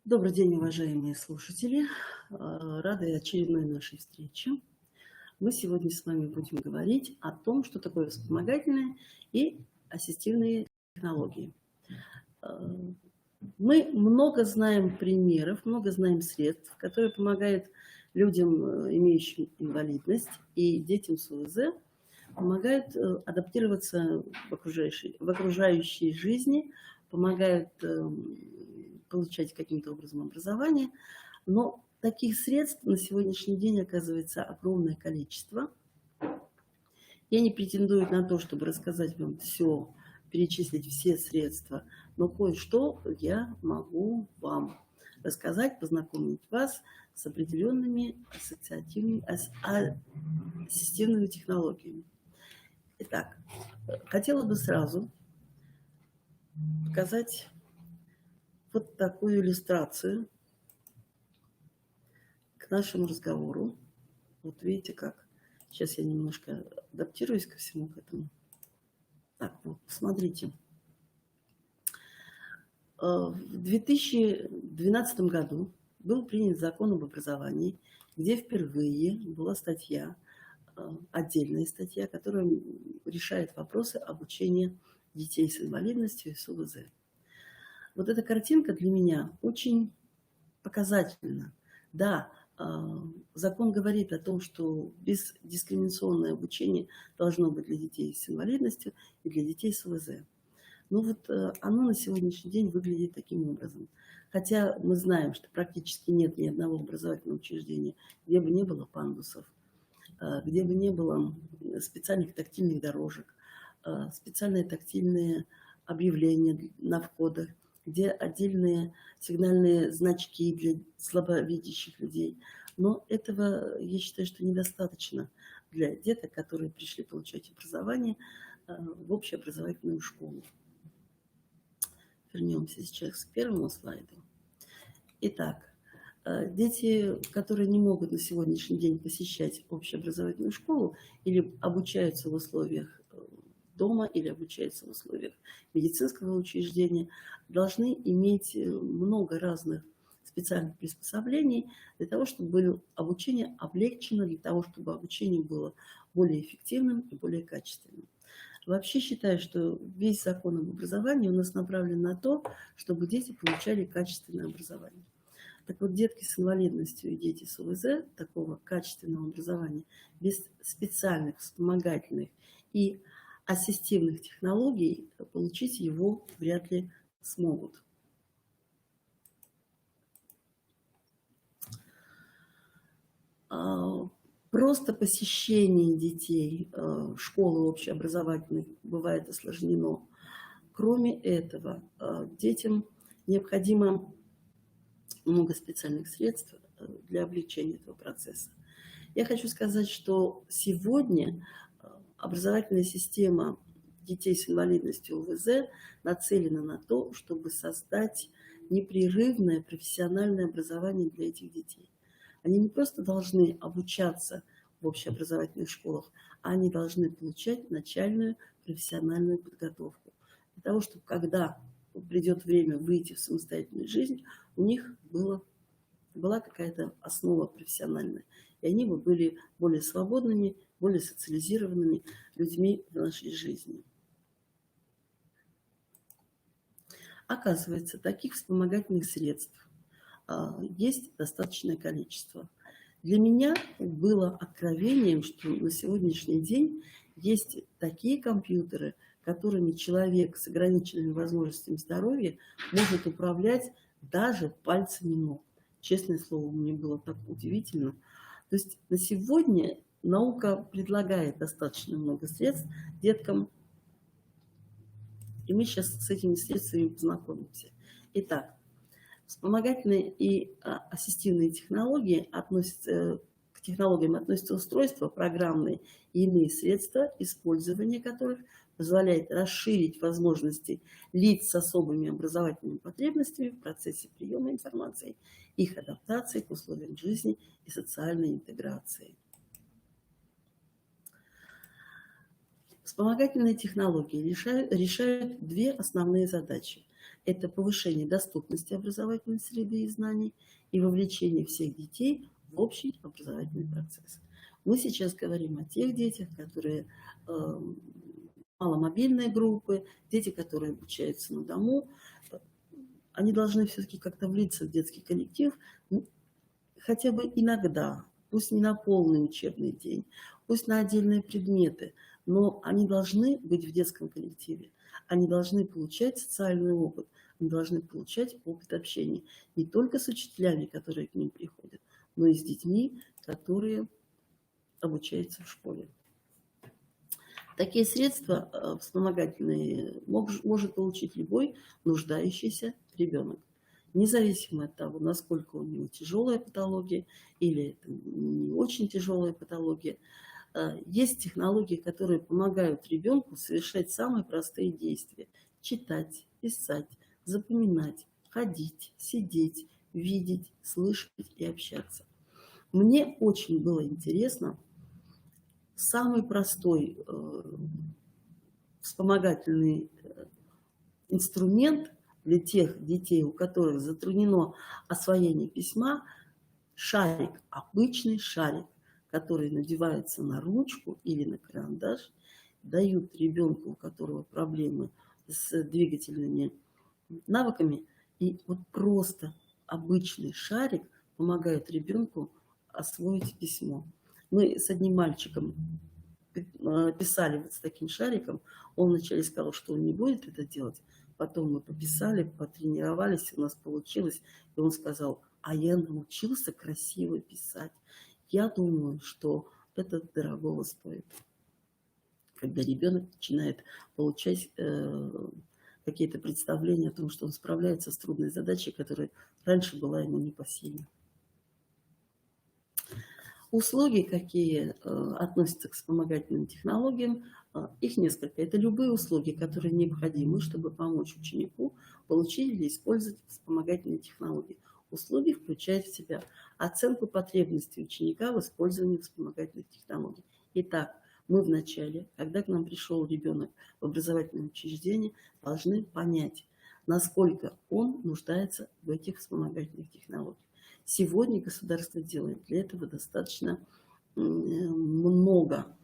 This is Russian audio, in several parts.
Добрый день, уважаемые слушатели. Рады очередной нашей встрече. Мы сегодня с вами будем говорить о том, что такое вспомогательные и ассистивные технологии. Э, Мы много знаем примеров, много знаем средств, которые помогают людям, имеющим инвалидность, и детям с ОВЗ, помогают адаптироваться в окружающей жизни, помогают получать каким-то образом образование. Но таких средств на сегодняшний день оказывается огромное количество. Я не претендую на то, чтобы рассказать вам все, перечислить все средства, но кое-что я могу вам рассказать, познакомить вас с определенными ассистивными технологиями. Итак, хотела бы сразу показать вот такую иллюстрацию к нашему разговору. Вот видите как. Сейчас я немножко адаптируюсь ко всему к этому. Так, вот, смотрите. В 2012 году был принят закон об образовании, где впервые была статья, отдельная статья, которая решает вопросы обучения детей с инвалидностью и с ОВЗ. Вот эта картинка для меня очень показательна. Да, закон говорит о том, что бездискриминационное обучение должно быть для детей с инвалидностью и для детей с ОВЗ. Но вот оно на сегодняшний день выглядит таким образом. Хотя мы знаем, что практически нет ни одного образовательного учреждения, где бы не было пандусов, где бы не было специальных тактильных дорожек, специальные тактильные объявления на входах, где отдельные сигнальные значки для слабовидящих людей. Но этого, я считаю, что недостаточно для деток, которые пришли получать образование в общеобразовательную школу. Вернемся сейчас к первому слайду. Итак, дети, которые не могут на сегодняшний день посещать общеобразовательную школу или обучаются в условиях дома или обучаются в условиях медицинского учреждения, должны иметь много разных специальных приспособлений для того, чтобы обучение облегчено, для того, чтобы обучение было более эффективным и более качественным. Вообще считаю, что весь закон об образовании у нас направлен на то, чтобы дети получали качественное образование. Так вот, детки с инвалидностью и дети с ОВЗ такого качественного образования без специальных, вспомогательных и ассистивных технологий получить его вряд ли смогут. Просто посещение детей школы общеобразовательной бывает осложнено. Кроме этого, детям необходимо много специальных средств для облегчения этого процесса. Я хочу сказать, что сегодня образовательная система детей с инвалидностью ОВЗ нацелена на то, чтобы создать непрерывное профессиональное образование для этих детей. Они не просто должны обучаться в общеобразовательных школах, а они должны получать начальную профессиональную подготовку. Для того, чтобы когда придет время выйти в самостоятельную жизнь, у них была какая-то основа профессиональная. И они бы были более свободными, более социализированными людьми в нашей жизни. Оказывается, таких вспомогательных средств есть достаточное количество. Для меня было откровением, что на сегодняшний день есть такие компьютеры, которыми человек с ограниченными возможностями здоровья может управлять даже пальцами ног. Честное слово, мне было так удивительно. То есть на сегодня наука предлагает достаточно много средств деткам, и мы сейчас с этими средствами познакомимся. Итак, вспомогательные и ассистивные технологии к технологиям относятся устройства программные и иные средства, использование которых позволяет расширить возможности лиц с особыми образовательными потребностями в процессе приема информации, их адаптации к условиям жизни и социальной интеграции. Вспомогательные технологии решают две основные задачи. Это повышение доступности образовательной среды и знаний и вовлечение всех детей в общий образовательный процесс. Мы сейчас говорим о тех детях, которые маломобильные группы, дети, которые обучаются на дому. Они должны все-таки как-то влиться в детский коллектив, хотя бы иногда, пусть не на полный учебный день, пусть на отдельные предметы, но они должны быть в детском коллективе, они должны получать социальный опыт, они должны получать опыт общения не только с учителями, которые к ним приходят, но и с детьми, которые обучаются в школе. Такие средства вспомогательные может получить любой нуждающийся ребенок, независимо от того, насколько у него тяжелая патология или не очень тяжелая патология. Есть технологии, которые помогают ребенку совершать самые простые действия. Читать, писать, запоминать, ходить, сидеть, видеть, слышать и общаться. Мне очень было интересно самый простой вспомогательный инструмент для тех детей, у которых затруднено освоение письма, шарик, обычный шарик, который надевается на ручку или на карандаш, дают ребенку, у которого проблемы с двигательными навыками, и вот просто обычный шарик помогает ребенку освоить письмо. Мы с одним мальчиком писали вот с таким шариком. Он вначале сказал, что он не будет это делать. Потом мы пописали, потренировались, у нас получилось. И он сказал, а я научился красиво писать. Я думаю, что это дорогого стоит. Когда ребенок начинает получать какие-то представления о том, что он справляется с трудной задачей, которая раньше была ему не по силе. Услуги, какие относятся к вспомогательным технологиям, их несколько. Это любые услуги, которые необходимы, чтобы помочь ученику получить или использовать вспомогательные технологии. Услуги включают в себя оценку потребностей ученика в использовании вспомогательных технологий. Итак, мы вначале, когда к нам пришел ребенок в образовательное учреждение, должны понять, насколько он нуждается в этих вспомогательных технологиях. Сегодня государство делает для этого достаточно много.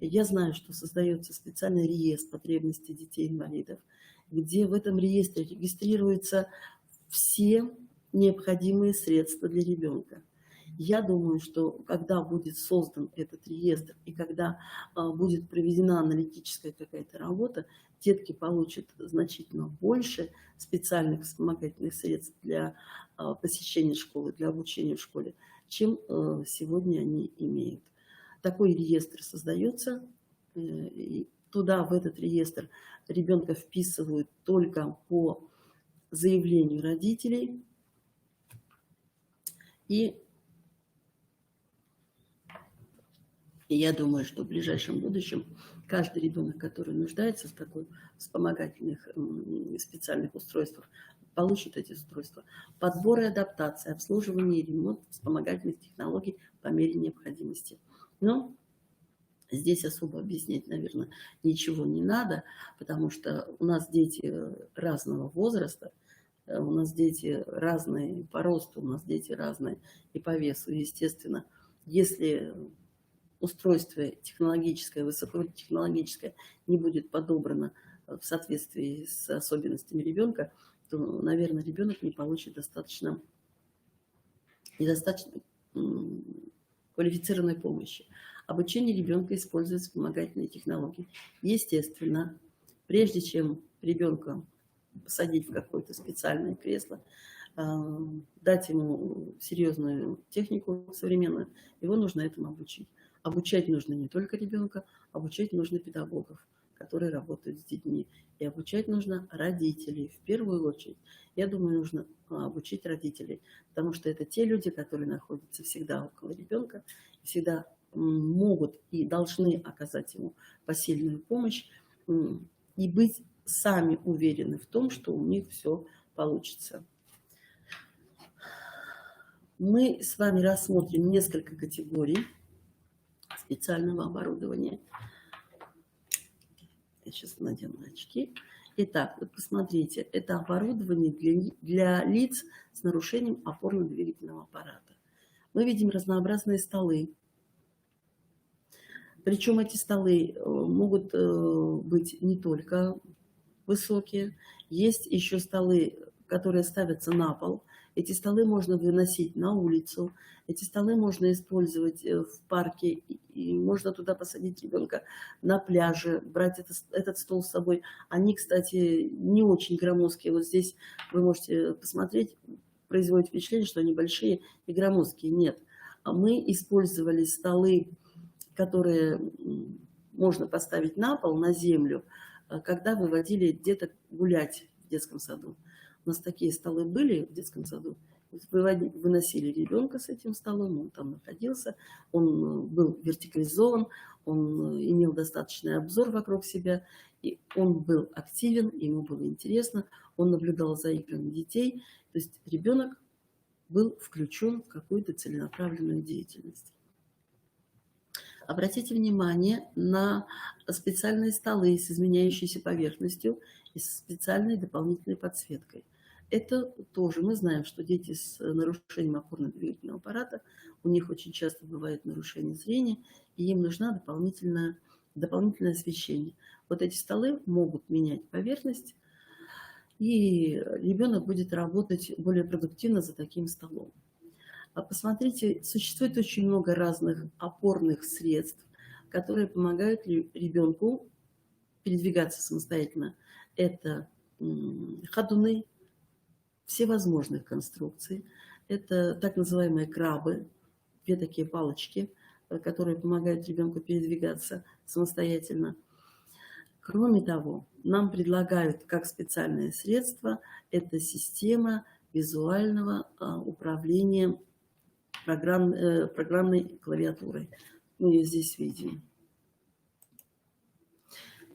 Я знаю, что создается специальный реестр потребностей детей-инвалидов, где в этом реестре регистрируются все необходимые средства для ребенка. Я думаю, что когда будет создан этот реестр и когда будет проведена аналитическая какая-то работа, детки получат значительно больше специальных вспомогательных средств для посещения школы, для обучения в школе, чем сегодня они имеют. Такой реестр создается, и туда, в этот реестр, ребенка вписывают только по заявлению родителей. И я думаю, что в ближайшем будущем каждый ребенок, который нуждается в такой вспомогательных специальных устройствах, получит эти устройства. Подбор и адаптация, обслуживание и ремонт вспомогательных технологий по мере необходимости. Но здесь особо объяснять, наверное, ничего не надо, потому что у нас дети разного возраста, у нас дети разные по росту, у нас дети разные и по весу. Естественно, если устройство технологическое, высокотехнологическое не будет подобрано в соответствии с особенностями ребенка, то, наверное, ребенок не получит недостаточно квалифицированной помощи. Обучение ребенка использовать вспомогательные технологии. Естественно, прежде чем ребенка посадить в какое-то специальное кресло, дать ему серьезную технику современную, его нужно этому обучить. Обучать нужно не только ребенка, обучать нужно педагогов, которые работают с детьми. И обучать нужно родителей в первую очередь. Я думаю, нужно обучить родителей, потому что это те люди, которые находятся всегда около ребенка, всегда могут и должны оказать ему посильную помощь и быть сами уверены в том, что у них все получится. Мы с вами рассмотрим несколько категорий специального оборудования. Я сейчас надену очки. Итак, вот посмотрите, это оборудование для лиц с нарушением опорно-двигательного аппарата. Мы видим разнообразные столы. Причем эти столы могут быть не только высокие, есть еще столы, которые ставятся на пол. Эти столы можно выносить на улицу, эти столы можно использовать в парке, и можно туда посадить ребенка на пляже, брать этот стол с собой. Они, кстати, не очень громоздкие. Вот здесь вы можете посмотреть, производит впечатление, что они большие и громоздкие. Нет. А мы использовали столы, которые можно поставить на пол, на землю, когда выводили деток гулять в детском саду. У нас такие столы были в детском саду. Выносили ребенка с этим столом, он там находился, он был вертикализован, он имел достаточный обзор вокруг себя, и он был активен, ему было интересно, он наблюдал за играми детей, то есть ребенок был включен в какую-то целенаправленную деятельность. Обратите внимание на специальные столы с изменяющейся поверхностью и с специальной дополнительной подсветкой. Это тоже мы знаем, что дети с нарушением опорно-двигательного аппарата, у них очень часто бывает нарушение зрения, и им нужно дополнительное освещение. Вот эти столы могут менять поверхность, и ребенок будет работать более продуктивно за таким столом. Посмотрите, существует очень много разных опорных средств, которые помогают ребенку передвигаться самостоятельно. Это ходуны всевозможных конструкций, это так называемые крабы, две такие палочки, которые помогают ребенку передвигаться самостоятельно. Кроме того, нам предлагают как специальное средство, это система визуального управления программной клавиатурой. Мы ее здесь видим.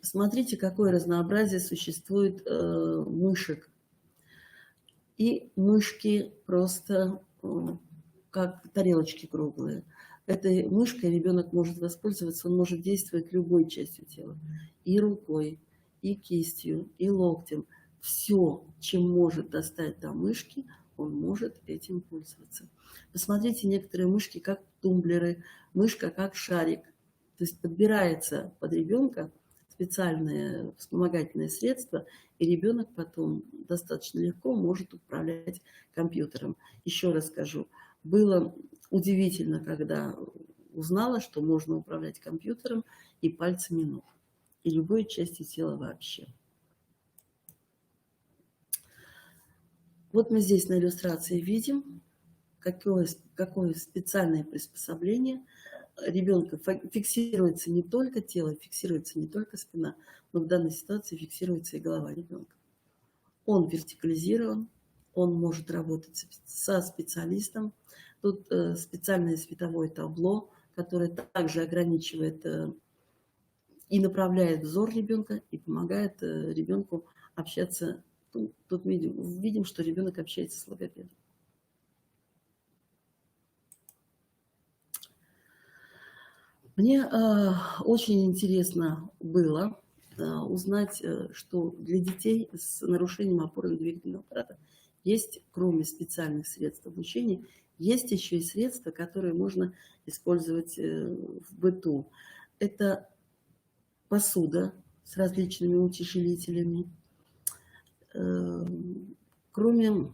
Посмотрите, какое разнообразие существует мышек. И мышки просто как тарелочки круглые. Этой мышкой ребенок может воспользоваться, он может действовать любой частью тела. И рукой, и кистью, и локтем. Все, чем может достать до мышки, он может этим пользоваться. Посмотрите, некоторые мышки как тумблеры, мышка как шарик. То есть подбирается под ребенка специальное вспомогательное средство, и ребенок потом достаточно легко может управлять компьютером. Еще раз скажу, было удивительно, когда узнала, что можно управлять компьютером и пальцами ног, и любой частью тела вообще. Вот мы здесь на иллюстрации видим, какое специальное приспособление. Ребенка фиксируется не только тело, фиксируется не только спина, но в данной ситуации фиксируется и голова ребенка. Он вертикализирован, он может работать со специалистом. Тут специальное световое табло, которое также ограничивает и направляет взор ребенка, и помогает ребенку общаться. Тут видим, что ребенок общается с логопедом. Мне очень интересно было узнать, что для детей с нарушением опорно-двигательного аппарата есть, кроме специальных средств обучения, есть еще и средства, которые можно использовать в быту. Это посуда с различными утяжелителями. Кроме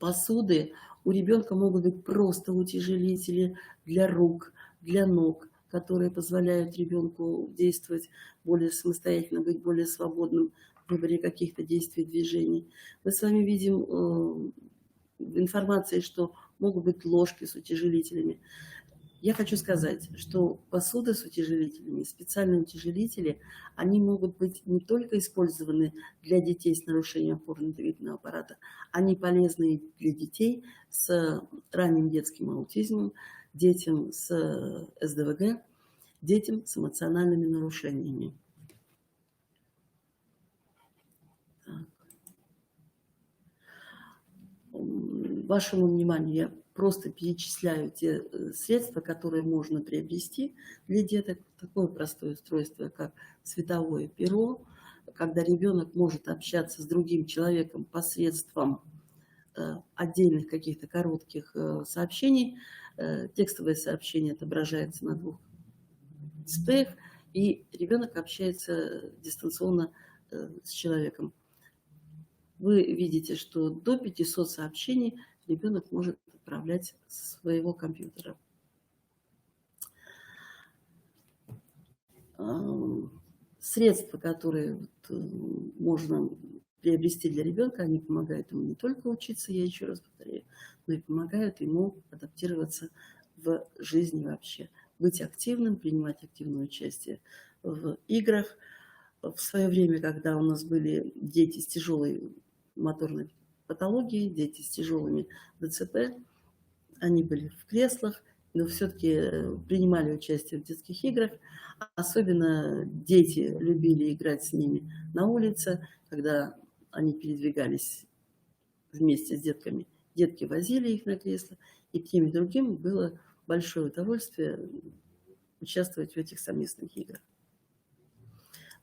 посуды, у ребенка могут быть просто утяжелители для рук, для ног, которые позволяют ребенку действовать более самостоятельно, быть более свободным в выборе каких-то действий, движений. Мы с вами видим в информации, что могут быть ложки с утяжелителями. Я хочу сказать, что посуда с утяжелителями, специальные утяжелители, они могут быть не только использованы для детей с нарушением опорно-двигательного аппарата, они полезны для детей с ранним детским аутизмом, детям с СДВГ, детям с эмоциональными нарушениями. Вашему вниманию я просто перечисляю те средства, которые можно приобрести для деток. Такое простое устройство, как световое перо. когда ребенок может общаться с другим человеком посредством отдельных каких-то коротких сообщений. Текстовое сообщение отображается на двух дисплеях, и ребенок общается дистанционно с человеком. Вы видите, что до 500 сообщений ребенок может отправлять с своего компьютера. Средства, которые можно приобрести для ребенка, они помогают ему не только учиться, я еще раз повторяю, но и помогают ему адаптироваться в жизни вообще, быть активным, принимать активное участие в играх. В свое время, когда у нас были дети с тяжелой моторной патологией, дети с тяжелыми ДЦП, они были в креслах, но все-таки принимали участие в детских играх. Особенно дети любили играть с ними на улице, когда они передвигались вместе с детками. Детки возили их на кресло, и тем и другим было большое удовольствие участвовать в этих совместных играх.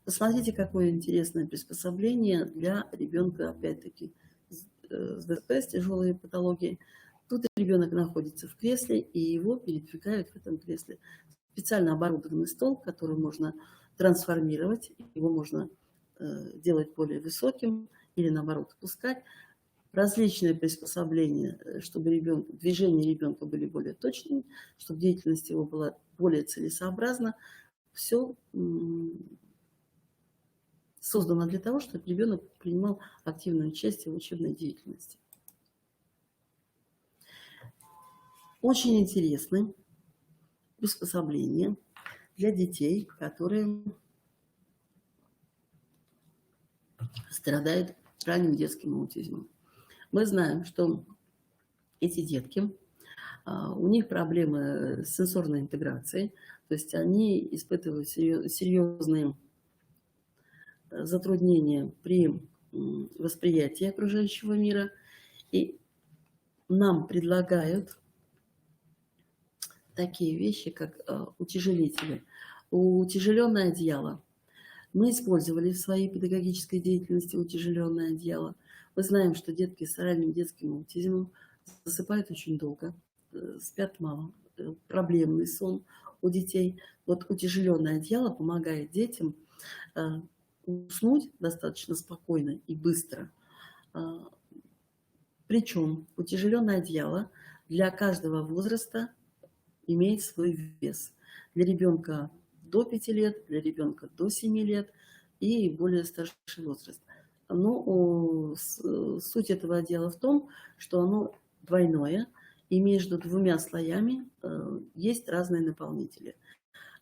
Посмотрите, какое интересное приспособление для ребенка, опять-таки, с ДЦП, с тяжелой патологией. Тут ребенок находится в кресле, и его передвигают в этом кресле. Специально оборудованный стол, который можно трансформировать, его можно делать более высоким или, наоборот, опускать. Различные приспособления, чтобы движения ребенка были более точными, чтобы деятельность его была более целесообразна. Все создано для того, чтобы ребенок принимал активное участие в учебной деятельности. Очень интересны приспособления для детей, которые страдают ранним детским аутизмом. Мы знаем, что эти детки, у них проблемы с сенсорной интеграцией, то есть они испытывают серьезные затруднения при восприятии окружающего мира, и нам предлагают такие вещи, как утяжелители. Утяжеленное одеяло. Мы использовали в своей педагогической деятельности утяжеленное одеяло. Мы знаем, что детки с ранним детским аутизмом засыпают очень долго, спят мало, проблемный сон у детей. Вот утяжеленное одеяло помогает детям уснуть достаточно спокойно и быстро. Причем утяжеленное одеяло для каждого возраста имеет свой вес. Для ребенка до 5 лет, для ребенка до 7 лет и более старший возраст. Но суть этого одеяла в том, что оно двойное, и между двумя слоями есть разные наполнители.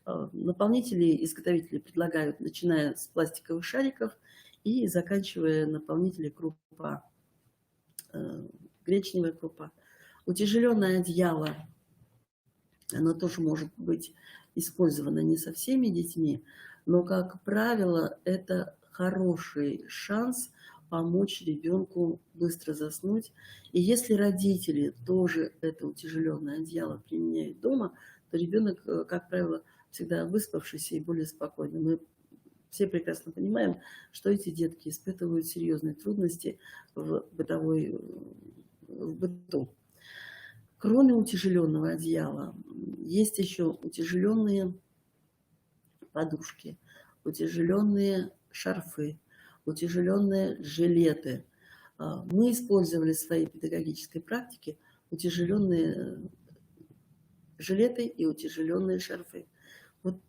Наполнители изготовители предлагают, начиная с пластиковых шариков и заканчивая наполнители крупа, гречневая крупа. Утяжеленное одеяло, оно тоже может быть использовано не со всеми детьми, но, как правило, это хороший шанс помочь ребенку быстро заснуть. И если родители тоже это утяжеленное одеяло применяют дома, то ребенок, как правило, всегда выспавшийся и более спокойный. Мы все прекрасно понимаем, что эти детки испытывают серьезные трудности в быту. Кроме утяжеленного одеяла, есть еще утяжеленные подушки, утяжеленные шарфы, утяжеленные жилеты. Мы использовали в своей педагогической практике утяжеленные жилеты и утяжеленные шарфы. Вот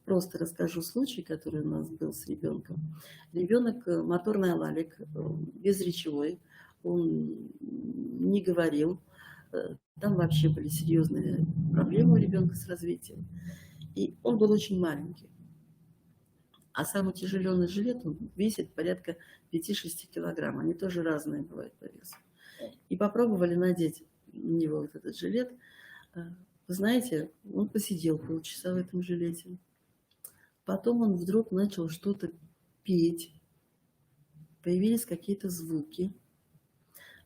просто расскажу случай, который у нас был с ребенком. Ребенок моторный алалик, безречевой, он не говорил. Там вообще были серьезные проблемы у ребенка с развитием. И он был очень маленький. А самый тяжеленный жилет, он весит порядка 5-6 килограмм. Они тоже разные бывают по весу. И попробовали надеть на него вот этот жилет. Вы знаете, он посидел полчаса в этом жилете. Потом он вдруг начал что-то петь. Появились какие-то звуки.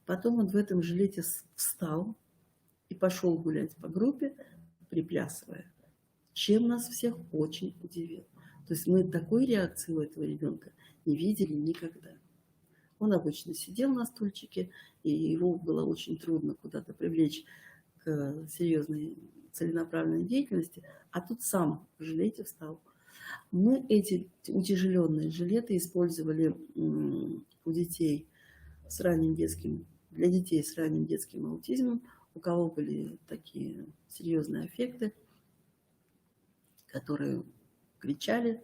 Потом он в этом жилете встал и пошел гулять по группе, приплясывая. Чем нас всех очень удивил. То То есть мы такой реакции у этого ребенка не видели никогда. Он обычно сидел на стульчике, и его было очень трудно куда-то привлечь к серьезной целенаправленной деятельности, а тут сам в жилете встал. Мы эти утяжеленные жилеты использовали у детей с ранним детским, для детей с ранним детским аутизмом, у кого были такие серьезные аффекты, которые кричали,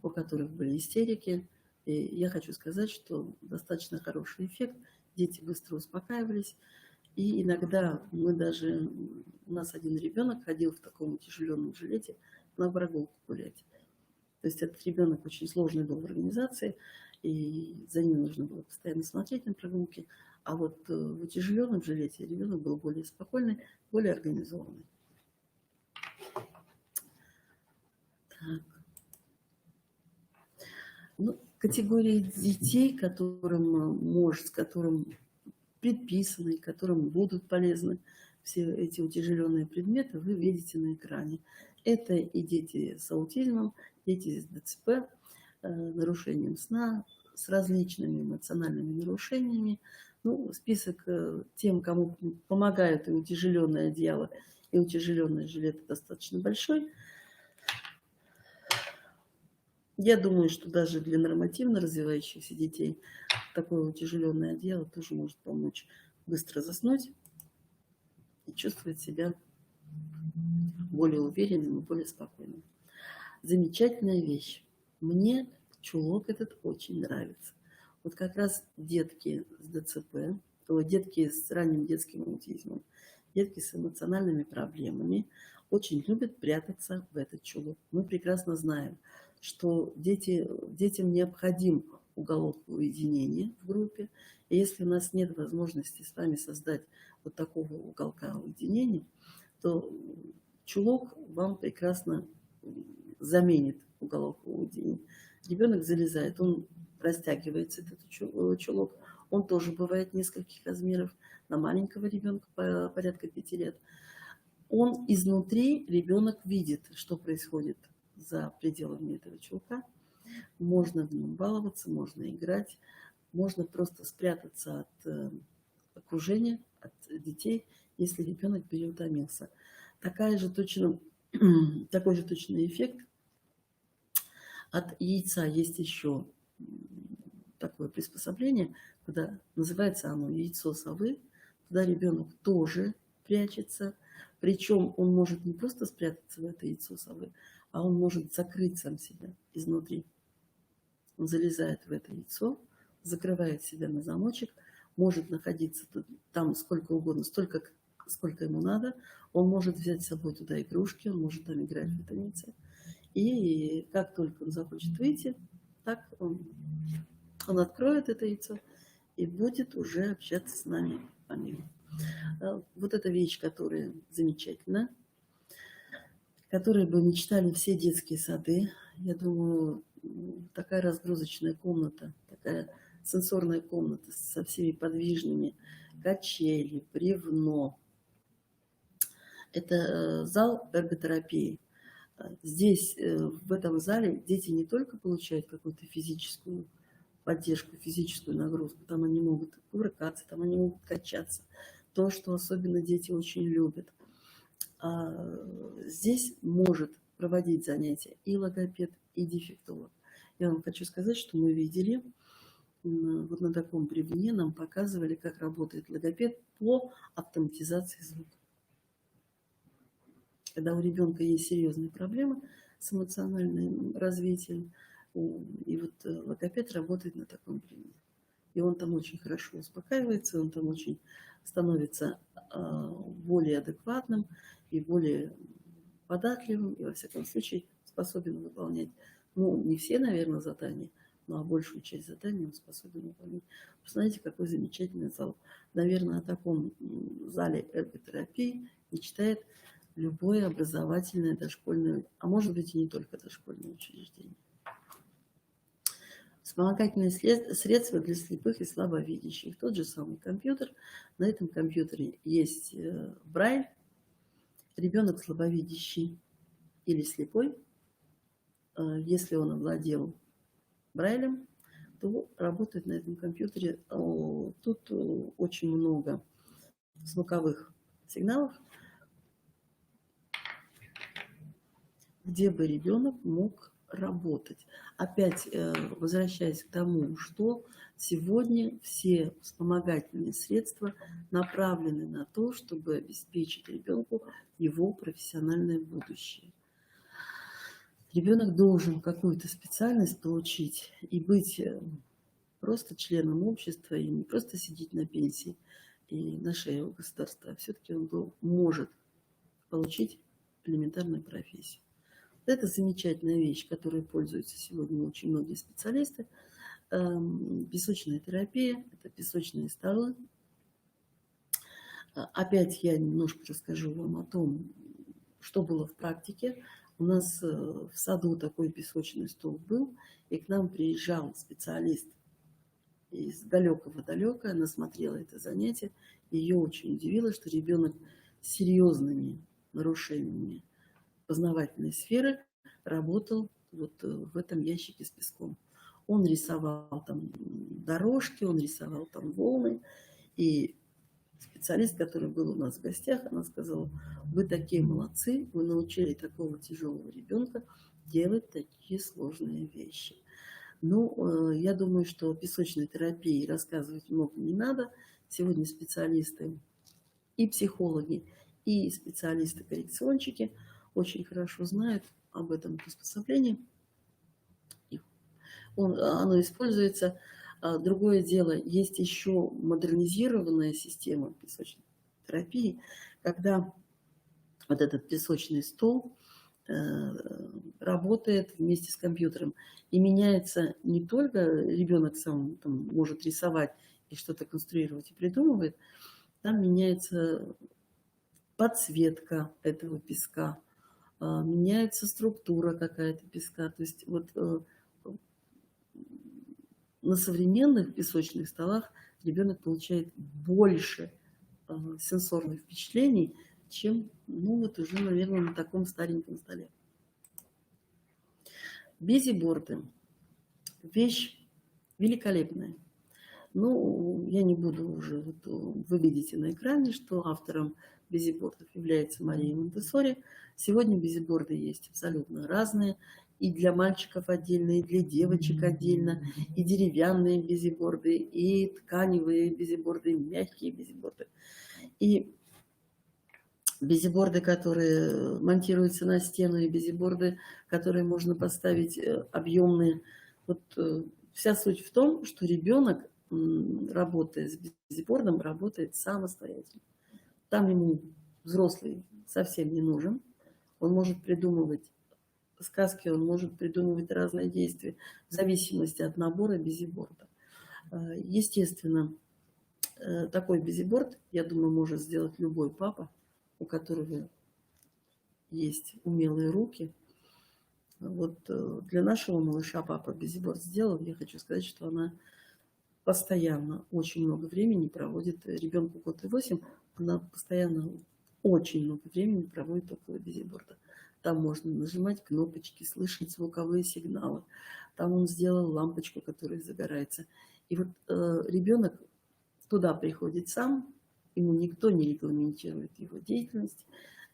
у которых были истерики. И я хочу сказать, что достаточно хороший эффект. Дети быстро успокаивались. И иногда мы даже... У нас один ребенок ходил в таком утяжеленном жилете на прогулку гулять. То есть этот ребенок очень сложный был в организации, и за ним нужно было постоянно смотреть на прогулки. А вот в утяжеленном жилете ребенок был более спокойный, более организованный. Так. Ну, категории детей, с которым предписаны, которым будут полезны все эти утяжеленные предметы, вы видите на экране. Это и дети с аутизмом, дети с ДЦП, нарушением сна, с различными эмоциональными нарушениями. Ну, список тем, кому помогают и утяжеленное одеяло, и утяжеленные жилеты достаточно большой. Я думаю, что даже для нормативно развивающихся детей такое утяжеленное одеяло тоже может помочь быстро заснуть и чувствовать себя более уверенным и более спокойным. Замечательная вещь. Мне чулок этот очень нравится. Вот как раз детки с ДЦП, детки с ранним детским аутизмом, детки с эмоциональными проблемами очень любят прятаться в этот чулок. Мы прекрасно знаем, что детям необходим уголок уединения в группе. И если у нас нет возможности с вами создать вот такого уголка уединения, то чулок вам прекрасно заменит уголок уединения. Ребенок залезает, он растягивается, этот чулок. Он тоже бывает нескольких размеров. На маленького ребенка порядка 5 лет. Он изнутри, ребенок видит, что происходит за пределами этого чулка. Можно в нем баловаться, можно играть, можно просто спрятаться от окружения, от детей, если ребенок переутомился. Такой же точный эффект от яйца. Есть еще такое приспособление, куда называется оно яйцо совы. Туда ребенок тоже прячется. Причем он может не просто спрятаться в это яйцо совы, а он может закрыть сам себя изнутри. Он залезает в это яйцо, закрывает себя на замочек, может находиться там сколько угодно, столько, сколько ему надо. Он может взять с собой туда игрушки, он может там играть в этом яйце. И как только он захочет выйти, так он откроет это яйцо и будет уже общаться с нами по миру. Вот эта вещь, которая замечательна, которой бы мечтали все детские сады. Я думаю, такая разгрузочная комната, такая сенсорная комната со всеми подвижными, качели, бревно. Это зал эрготерапии. Здесь, в этом зале, дети не только получают какую-то физическую поддержку, физическую нагрузку, там они могут кувыркаться, там они могут качаться. То, что особенно дети очень любят. Здесь может проводить занятия и логопед, и дефектолог. Я вам хочу сказать, что мы видели, вот на таком бревне нам показывали, как работает логопед по автоматизации звука. Когда у ребенка есть серьезные проблемы с эмоциональным развитием, и вот логопед работает на таком бревне. И он там очень хорошо успокаивается, он там очень становится более адекватным и более податливым, и во всяком случае способен выполнять, ну, не все, наверное, задания, но большую часть заданий он способен выполнять. Посмотрите, какой замечательный зал. Наверное, о таком зале эрготерапии мечтает любое образовательное дошкольное, а может быть и не только дошкольное учреждение. Вспомогательные средства для слепых и слабовидящих. Тот же самый компьютер. На этом компьютере есть Брайль. Ребенок слабовидящий или слепой Если он овладел Брайлем, то работает на этом компьютере. Тут очень много звуковых сигналов, где бы ребенок мог работать. Опять возвращаясь к тому, что сегодня все вспомогательные средства направлены на то, чтобы обеспечить ребенку его профессиональное будущее. Ребенок должен какую-то специальность получить и быть просто членом общества, и не просто сидеть на пенсии и на шее у государства, а все-таки он может получить элементарную профессию. Это замечательная вещь, которой пользуются сегодня очень многие специалисты. Песочная терапия, это песочные столы. Опять я немножко расскажу вам о том, что было в практике. У нас в саду такой песочный стол был, и к нам приезжал специалист из далекого-далека, она смотрела это занятие, ее очень удивило, что ребенок с серьезными нарушениями познавательной сферы работал вот в этом ящике с песком. Он рисовал там дорожки, он рисовал там волны, и специалист, который был у нас в гостях, она сказала: вы такие молодцы, вы научили такого тяжелого ребенка делать такие сложные вещи. Ну, я думаю, что о песочной терапии рассказывать много не надо. Сегодня специалисты и психологи, и специалисты-коррекционщики очень хорошо знают об этом приспособлении. Оно используется. Другое дело, есть еще модернизированная система песочной терапии, когда вот этот песочный стол работает вместе с компьютером. И меняется не только ребенок сам там может рисовать и что-то конструировать и придумывает, там меняется подсветка этого песка, меняется структура какая-то песка. То есть вот на современных песочных столах ребенок получает больше сенсорных впечатлений, чем, ну, вот уже, наверное, на таком стареньком столе. Бизиборды. Вещь великолепная. Ну, я не буду уже, вы видите на экране, что автором бизибордов является Мария Монтессори. Сегодня бизиборды есть абсолютно разные. И для мальчиков отдельно, и для девочек отдельно, и деревянные бизиборды, и тканевые бизиборды, и мягкие бизиборды. И бизиборды, которые монтируются на стену, и бизиборды, которые можно поставить объемные. Вот вся суть в том, что ребенок, работая с бизибордом, работает самостоятельно. Там ему взрослый совсем не нужен. Он может придумывать сказки, он может придумывать разные действия в зависимости от набора бизиборда. Естественно, такой бизиборд, я думаю, может сделать любой папа, у которого есть умелые руки. Вот для нашего малыша папа бизиборд сделал. Я хочу сказать, что она постоянно очень много времени проводит, ребенку 1 год и 8, она постоянно очень много времени проводит около бизиборда. Там можно нажимать кнопочки, слышать звуковые сигналы. Там он сделал лампочку, которая загорается. И вот ребенок туда приходит сам, ему никто не регламентирует его деятельность.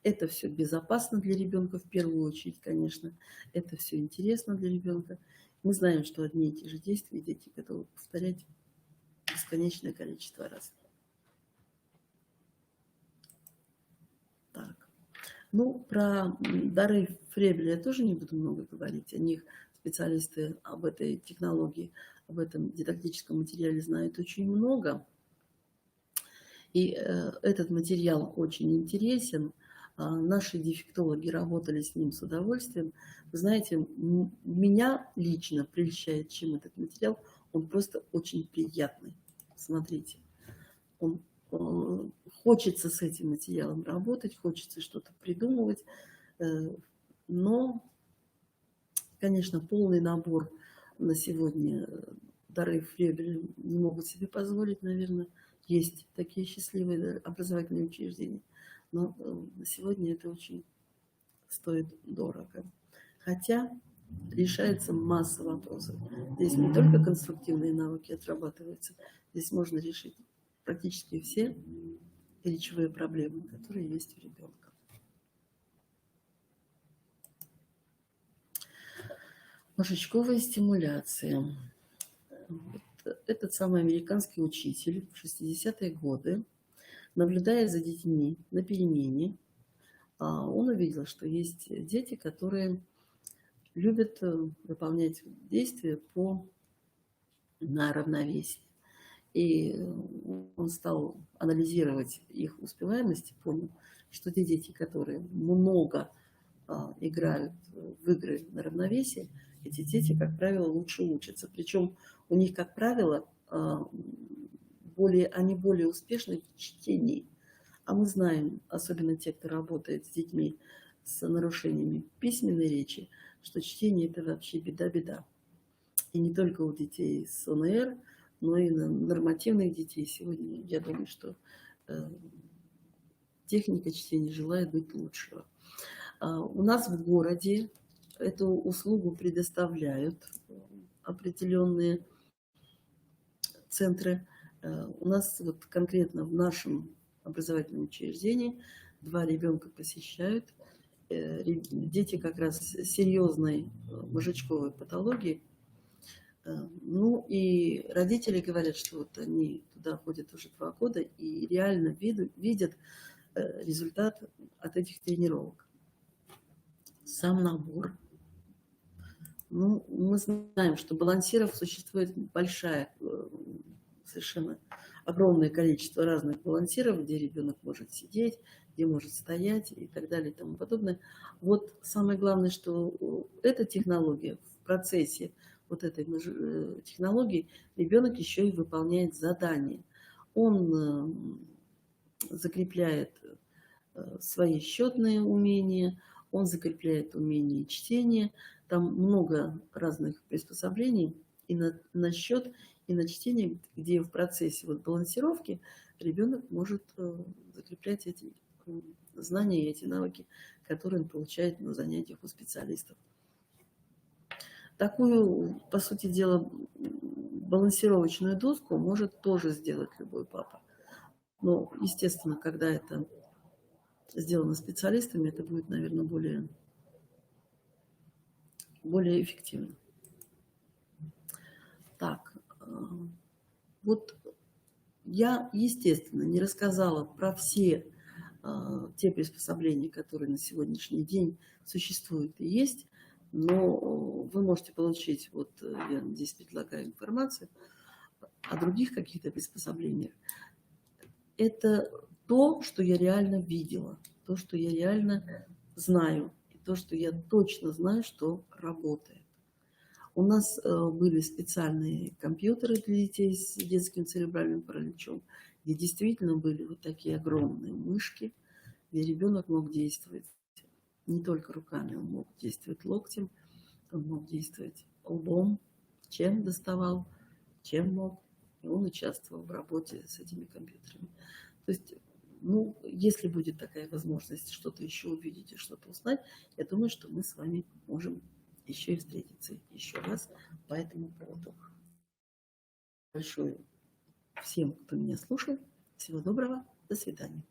Это все безопасно для ребенка в первую очередь, конечно. Это все интересно для ребенка. Мы знаем, что одни и те же действия дети готовы повторять бесконечное количество раз. Так. Ну, про дары Фребеля я тоже не буду много говорить. О них специалисты об этой технологии, об этом дидактическом материале знают очень много. И этот материал очень интересен. Наши дефектологи работали с ним с удовольствием. Вы знаете, меня лично прельщает, чем этот материал. Он просто очень приятный. Смотрите, хочется с этим материалом работать, хочется что-то придумывать. Но, конечно, полный набор на сегодня дары Фребеля не могут себе позволить, наверное. Есть такие счастливые образовательные учреждения. Но на сегодня это очень стоит дорого. Хотя решается масса вопросов. Здесь не только конструктивные навыки отрабатываются, здесь можно решить практически все речевые проблемы, которые есть у ребенка. Мозжечковая стимуляция. Этот самый американский учитель в 60-е годы, наблюдая за детьми на перемене, он увидел, что есть дети, которые любят выполнять действия на равновесие. И он стал анализировать их успеваемость и понял, что те дети, которые много играют в игры на равновесие, эти дети, как правило, лучше учатся. Причем у них, как правило, они более успешны в чтении. А мы знаем, особенно те, кто работает с детьми с нарушениями письменной речи, что чтение – это вообще беда-беда. И не только у детей с ОНР, но и на нормативных детей. Сегодня я думаю, что техника чтения желает быть лучшего. У нас в городе эту услугу предоставляют определенные центры. У нас вот конкретно в нашем образовательном учреждении 2 ребенка посещают. Дети как раз с серьезной мозжечковой патологией. Ну и родители говорят, что вот они туда ходят уже 2 года и реально видят результат от этих тренировок. Сам набор. Ну, мы знаем, что балансиров существует совершенно огромное количество разных балансиров, где ребенок может сидеть, где может стоять и так далее и тому подобное. Вот самое главное, что эта технология в процессе вот этой технологии ребенок еще и выполняет задания. Он закрепляет свои счетные умения, он закрепляет умение чтения. Там много разных приспособлений и на счет, и на чтение, где в процессе вот балансировки ребенок может закреплять эти знания и эти навыки, которые он получает на занятиях у специалистов. Такую, по сути дела, балансировочную доску может тоже сделать любой папа. Но, естественно, когда это сделано специалистами, это будет, наверное, более эффективно. Так, вот я, естественно, не рассказала про все те приспособления, которые на сегодняшний день существуют и есть, но вы можете получить, вот я здесь предлагаю информацию о других каких-то приспособлениях. Это то, что я реально видела, то, что я реально знаю, и то, что я точно знаю, что работает. У нас были специальные компьютеры для детей с детским церебральным параличом, где действительно были вот такие огромные мышки, где ребенок мог действовать не только руками, он мог действовать локтем, он мог действовать лбом, чем доставал, чем мог. И он участвовал в работе с этими компьютерами. То есть, ну, если будет такая возможность что-то еще увидеть и что-то узнать, я думаю, что мы с вами можем еще и встретиться еще раз по этому поводу. Большое всем, кто меня слушал. Всего доброго. До свидания.